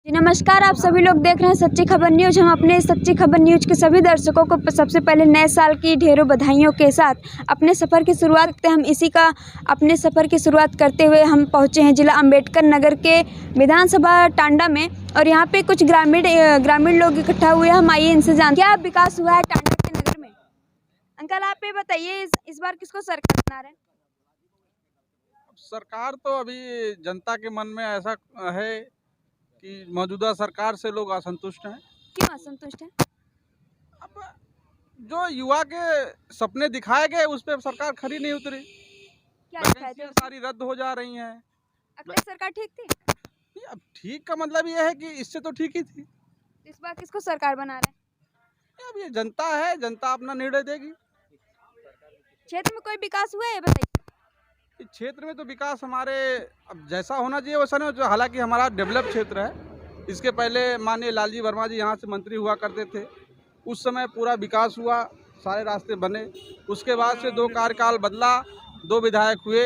जी नमस्कार, आप सभी लोग देख रहे हैं सच्ची खबर न्यूज। हम अपने सच्ची खबर न्यूज के सभी दर्शकों को सबसे पहले नए साल की ढेरों बधाइयों के साथ अपने सफ़र की शुरुआत करते हैं। अपने सफ़र की शुरुआत करते हुए हम पहुंचे हैं जिला अंबेडकर नगर के विधानसभा टांडा में, और यहाँ पे कुछ ग्रामीण लोग इकट्ठा हुए हैं। हम आइए इनसे जानते हैं क्या विकास हुआ है टांडा के नगर में। अंकल, आप ये बताइए, इस बार किसको सरकार बना रहे हैं? सरकार तो अभी जनता के मन में ऐसा है कि मौजूदा सरकार से लोग असंतुष्ट हैं। क्यों असंतुष्ट है? अब जो युवा के सपने दिखाए गए उस पर सरकार खरी नहीं उतरी। क्या दिखाए थे? वैकेंसियां सारी रद्द हो जा रही हैं। अगली सरकार ठीक थी? नहीं, अब ठीक का मतलब ये है कि इससे तो ठीक ही थी। इस बार किसको सरकार बना रहे हैं? अब ये जनता है, जनता अपना निर्णय देगी। क्षेत्र में कोई विकास हुआ है, ये बताइए। इस क्षेत्र में तो विकास हमारे अब जैसा होना चाहिए वैसा नहीं हो। हालांकि हमारा डेवलप क्षेत्र है। इसके पहले माननीय लालजी वर्मा जी यहाँ से मंत्री हुआ करते थे। उस समय पूरा विकास हुआ, सारे रास्ते बने। उसके बाद से 2 कार्यकाल बदला, 2 विधायक हुए।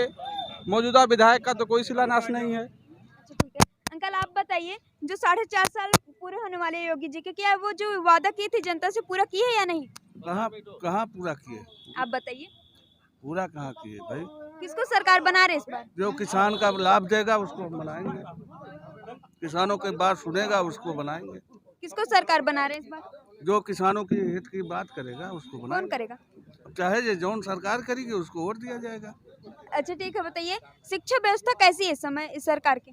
मौजूदा विधायक का तो कोई शिलान्यास नहीं है। अच्छा, ठीक है। अंकल, आप बताइए, जो 4.5 साल पूरे होने वाले हैं योगी जी के, क्या वो जो वादा की थी जनता से पूरा किए या नहीं? कहाँ कहाँ पूरा किए? आप बताइए, पूरा कहाँ किए भाई? किसको सरकार बना रहे इस बार? जो किसान का लाभ देगा उसको हम बनाएंगे, किसानों की बात सुनेगा उसको बनाएंगे। किसको सरकार बना रहे इस बार? जो किसानों की हित की बात करेगा उसको कौन बनाएंगे। करेगा? चाहे जो जौन सरकार करेगी उसको वोट दिया जाएगा। अच्छा, ठीक है। बताइए, शिक्षा व्यवस्था कैसी है इस समय इस सरकार की?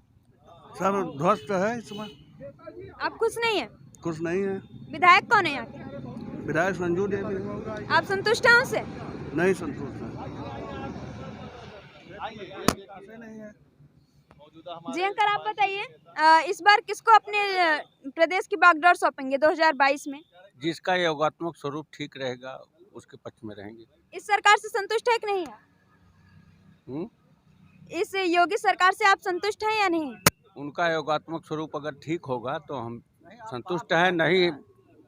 सब ध्वस्त है इस समय, आप खुश नहीं है? कुछ नहीं है। विधायक कौन है यहाँ के? विधायक संजू देवी आप संतुष्ट हैं उससे? नहीं संतुष्ट है। जी अंकल, आप बताइए, इस बार किसको अपने प्रदेश की बागडोर सौंपेंगे 2022 में? जिसका योगात्मक स्वरूप ठीक रहेगा उसके पक्ष में रहेंगे। इस सरकार से संतुष्ट है कि नहीं है? इस योगी सरकार से आप संतुष्ट हैं या नहीं? उनका योगात्मक स्वरूप अगर ठीक होगा तो हम संतुष्ट हैं, नहीं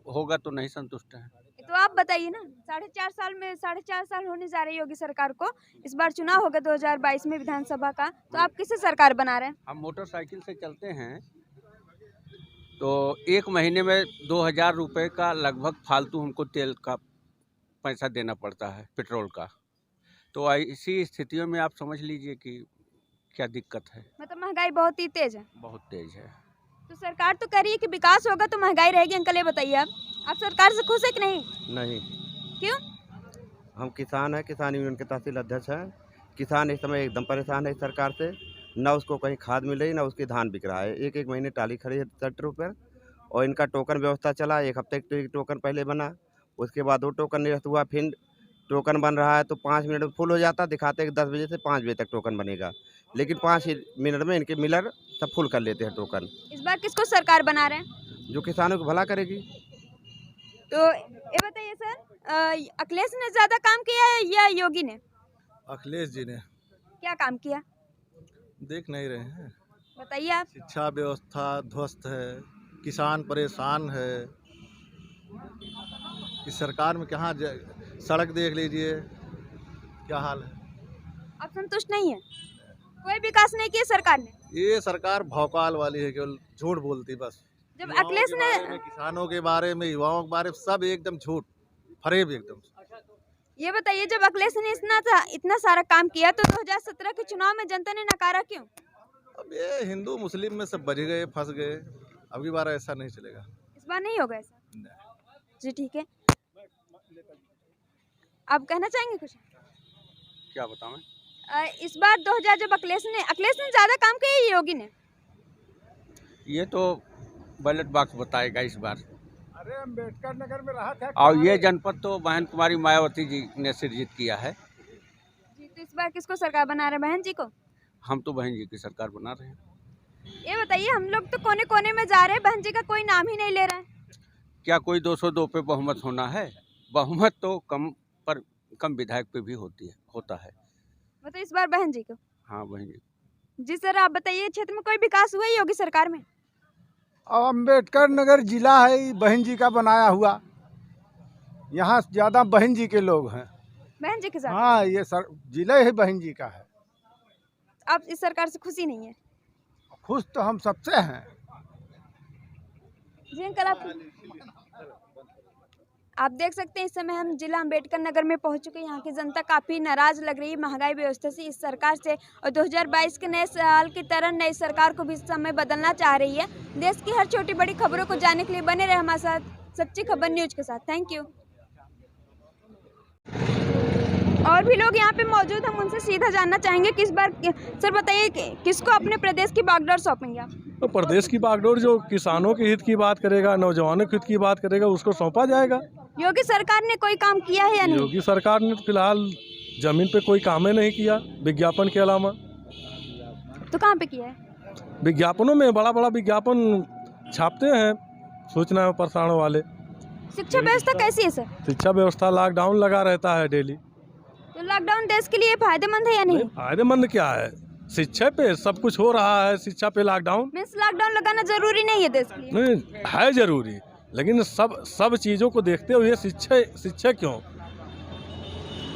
होगा तो नहीं संतुष्ट हैं। तो आप बताइए ना, 4.5 साल होने जा रहे योगी सरकार को। इस बार चुनाव होगा 2022 में विधानसभा का, तो आप किसे सरकार बना रहे हैं? हम मोटरसाइकिल से चलते हैं तो 1 महीने में 2000 रुपये का लगभग फालतू हमको तेल का पैसा देना पड़ता है, पेट्रोल का। तो ऐसी स्थितियों में आप समझ लीजिए कि क्या दिक्कत है। मतलब महंगाई बहुत ही तेज है। बहुत तेज है। तो सरकार तो कह रही है कि विकास होगा तो महंगाई रहेगी। अंकल, ये बताइए, आप सरकार से खुश है कि नहीं? नहीं। क्यों? हम किसान हैं, किसान यूनियन के तहसील अध्यक्ष हैं। किसान इस समय एकदम परेशान है इस सरकार से। ना उसको कहीं खाद मिल रही, ना उसकी धान बिक रहा है। एक महीने टाली खड़ी है ट्रैक्टरों पर, और इनका टोकन व्यवस्था चला। 1 हफ्ते के टोकन पहले बना, उसके बाद 2 टोकन निरस्त हुआ। फिर टोकन बन रहा है तो 5 मिनट में फुल हो जाता। दिखाते हैं कि 10 बजे से 5 बजे तक टोकन बनेगा, लेकिन 5 मिनट में इनके मिलर सब फुल कर लेते हैं टोकन। इस बार किसको सरकार बना रहे हैं? जो किसानों को भला करेगी। तो ये बताइए सर, अखिलेश ने ज्यादा काम किया है या योगी ने? अखिलेश जी ने। क्या काम किया, देख नहीं रहे हैं? बताइए आप। शिक्षा व्यवस्था ध्वस्त है, किसान परेशान है। इस सरकार में कहाँ सड़क देख लीजिए क्या हाल है। आप संतुष्ट नहीं है? कोई विकास नहीं किया सरकार ने? ये सरकार भौकाल वाली है, केवल झूठ बोलती बस। जब युवाओं अखिलेश के ने बारे में, किसानों के बारे में, युवाओं के बारे में सब एकदम झूठ फरेब एकदम। ये बताइए, जब अखिलेश ने इतना सारा काम किया तो 2017 के चुनाव में जनता ने नकारा क्यों? अब ये हिंदू मुस्लिम में सब बज गए, फंस गए। अब की बार ऐसा नहीं चलेगा। इस बार नहीं होगा ऐसा? जी ठीक है। आप कहना चाहेंगे कुछ? क्या बताऊं? इस बार 2000 जब अखिलेश ने ज्यादा काम किया या योगी ने? ये तो बैलेट बॉक्स बताएगा इस बार। अरे अंबेडकर नगर में रहा था। और ये जनपद तो बहन कुमारी मायावती जी ने सृजित किया है। जी, तो इस बार किसको सरकार बना रहे हैं? बहन जी को? हम तो बहन जी की सरकार बना रहे हैं। ये बताइए, हम लोग तो कोने कोने में जा रहे हैं, बहन जी का कोई नाम ही नहीं ले रहा है। क्या कोई 202 पे बहुमत होना है? बहुमत तो कम विधायक पे भी होता है। मतलब इस बार बहन जी को? हाँ, बहन जी। जी सर, आप बताइए, क्षेत्र में कोई विकास हुआ है योगी सरकार में? अब अम्बेडकर नगर जिला है, बहन जी का बनाया हुआ। यहाँ ज़्यादा बहन जी के लोग हैं। बहन जी के साथ? हाँ, ये जिला ही बहन जी का है। आप इस सरकार से खुशी नहीं है? खुश तो हम सबसे हैं। जी अंकल, आप देख सकते हैं इस समय हम जिला अम्बेडकर नगर में पहुंच चुके हैं। यहाँ की जनता काफ़ी नाराज़ लग रही है महंगाई व्यवस्था से, इस सरकार से, और 2022 के नए साल की तरह नई सरकार को भी इस समय बदलना चाह रही है। देश की हर छोटी बड़ी खबरों को जानने के लिए बने रहे हमारे साथ सच्ची खबर न्यूज के साथ। Thank you. और भी लोग यहाँ पे मौजूद, हम उनसे सीधा जानना चाहेंगे कि इस बार, सर बताइए किसको अपने प्रदेश की बागडोर सौंपेंगे आप? तो प्रदेश की बागडोर जो किसानों के हित की बात करेगा, नौजवानों के हित की बात करेगा, उसको सौंपा जाएगा। योगी सरकार ने कोई काम किया है या नहीं? योगी सरकार ने फिलहाल जमीन पे कोई काम ही नहीं किया विज्ञापन के अलावा। तो कहाँ पे किया है? विज्ञापनों में बड़ा बड़ा विज्ञापन छापते हैं सूचना एवं प्रसारण वाले। शिक्षा व्यवस्था कैसी है सर? शिक्षा व्यवस्था लॉकडाउन लगा रहता है डेली। तो लॉकडाउन देश के लिए फायदेमंद है या नहीं? फायदेमंद क्या है, शिक्षा पे सब कुछ हो रहा है, शिक्षा पे लॉकडाउन। मीन्स लॉकडाउन लगाना जरूरी नहीं है देश के लिए? नहीं है जरूरी, लेकिन सब चीज़ों को देखते हुए शिक्षा क्यों?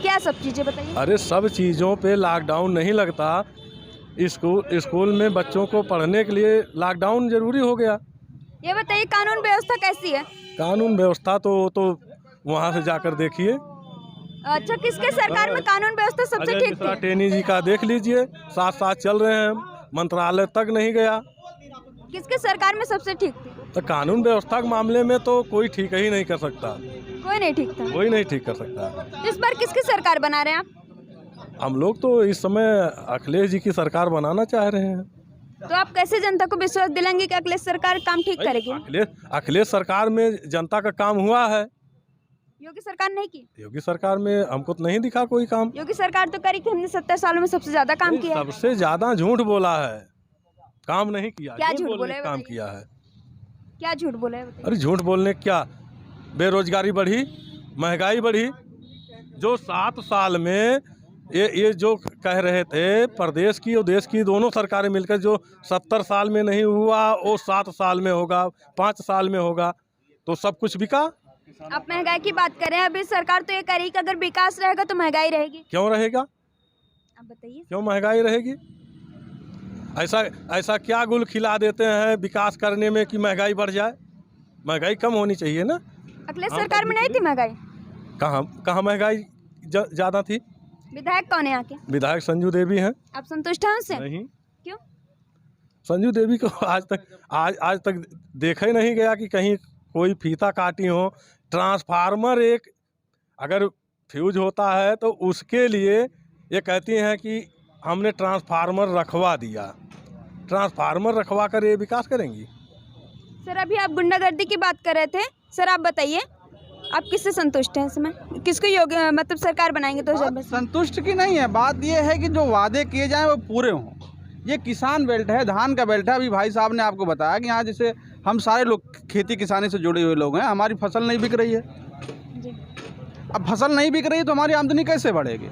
क्या सब चीजें बताइए? अरे सब चीज़ों पे लॉकडाउन नहीं लगता। स्कूल में बच्चों को पढ़ने के लिए लॉकडाउन जरूरी हो गया। ये बताइए कानून व्यवस्था कैसी है? कानून व्यवस्था तो वहाँ से जाकर देखिए। अच्छा, किसके सरकार में कानून व्यवस्था सबसे ठीक थी? टेनी जी का देख लीजिए, साथ चल रहे हैं, मंत्रालय तक नहीं गया। किसके सरकार में सबसे ठीक थी? तो कानून व्यवस्था के मामले में तो कोई ठीक ही नहीं कर सकता। कोई नहीं ठीक था? कोई नहीं ठीक कर सकता। इस बार किसकी सरकार बना रहे हैं आप? हम लोग तो इस समय अखिलेश जी की सरकार बनाना चाह रहे हैं। तो आप कैसे जनता को विश्वास दिलाएंगे कि अखिलेश सरकार काम ठीक करेगी? अखिलेश सरकार में जनता का काम हुआ है, योगी सरकार नहीं की। योगी सरकार में हमको तो नहीं दिखा कोई काम। योगी सरकार तो करी कि हमने 70 सालों में सबसे ज्यादा काम किया है। सबसे ज्यादा झूठ बोला है, काम नहीं किया। क्या झूठ बोले? काम किया है। क्या झूठ बोले? अरे झूठ बोलने क्या, बेरोजगारी बढ़ी, महंगाई बढ़ी। जो 7 साल में ये जो कह रहे थे प्रदेश की और देश की दोनों सरकारें मिलकर, जो 70 साल में नहीं हुआ वो 7 साल में होगा, 5 साल में होगा, तो सब कुछ बिका। आप महंगाई की बात करें, अभी सरकार तो ये करी कि अगर विकास रहेगा तो महंगाई रहेगी। क्यों रहेगा? आप बताइए। क्यों महंगाई रहेगी? ऐसा क्या गुल खिला देते हैं विकास करने में कि महंगाई बढ़ जाए? महंगाई कम होनी चाहिए ना। अखिलेश सरकार में नहीं थी महंगाई? कहाँ महंगाई ज़्यादा थी? विधायक कौन है यहाँ के? विधायक संजू देवी हैं। आप संतुष्ट हैं उनसे? नहीं। क्यों? संजू देवी को आज तक देखा ही नहीं गया कि कहीं कोई फीता काटी हो। ट्रांसफार्मर एक अगर फ्यूज होता है तो उसके लिए ये कहती हैं कि हमने ट्रांसफार्मर रखवा दिया। ट्रांसफार्मर रखवा कर ये विकास करेंगी? सर अभी आप गुंडागर्दी की बात कर रहे थे, सर आप बताइए आप किससे संतुष्ट हैं इसमें? किसको योग्य मतलब सरकार बनाएंगे 2022? संतुष्ट की नहीं है, बात ये है कि जो वादे किए जाएं वो पूरे हों। ये किसान बेल्ट है, धान का बेल्ट है। अभी भाई साहब ने आपको बताया कि यहाँ जैसे हम सारे लोग खेती किसानी से जुड़े हुए लोग हैं, हमारी फसल नहीं बिक रही है जी। अब फसल नहीं बिक रही है तो हमारी आमदनी कैसे बढ़ेगी?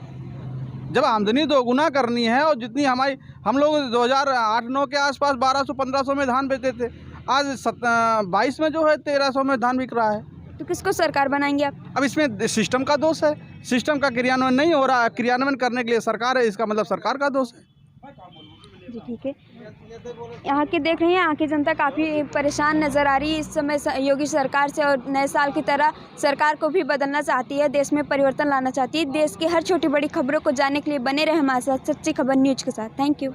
जब आमदनी दोगुना करनी है और जितनी हम लोग 2008-9 के आसपास 1200-1500 में धान बेचते थे, आज 22 में जो है 1300 में धान बिक रहा है। तो किसको सरकार बनाएंगे आप? अब इसमें सिस्टम का दोष है, सिस्टम का क्रियान्वयन नहीं हो रहा है। क्रियान्वयन करने के लिए सरकार है, इसका मतलब सरकार का दोष है। जी ठीक है। यहाँ के देख रहे हैं, यहाँ की जनता काफ़ी परेशान नज़र आ रही है इस समय योगी सरकार से, और नए साल की तरह सरकार को भी बदलना चाहती है, देश में परिवर्तन लाना चाहती है। देश की हर छोटी बड़ी खबरों को जानने के लिए बने रहे हमारे साथ सच्ची खबर न्यूज़ के साथ। Thank you.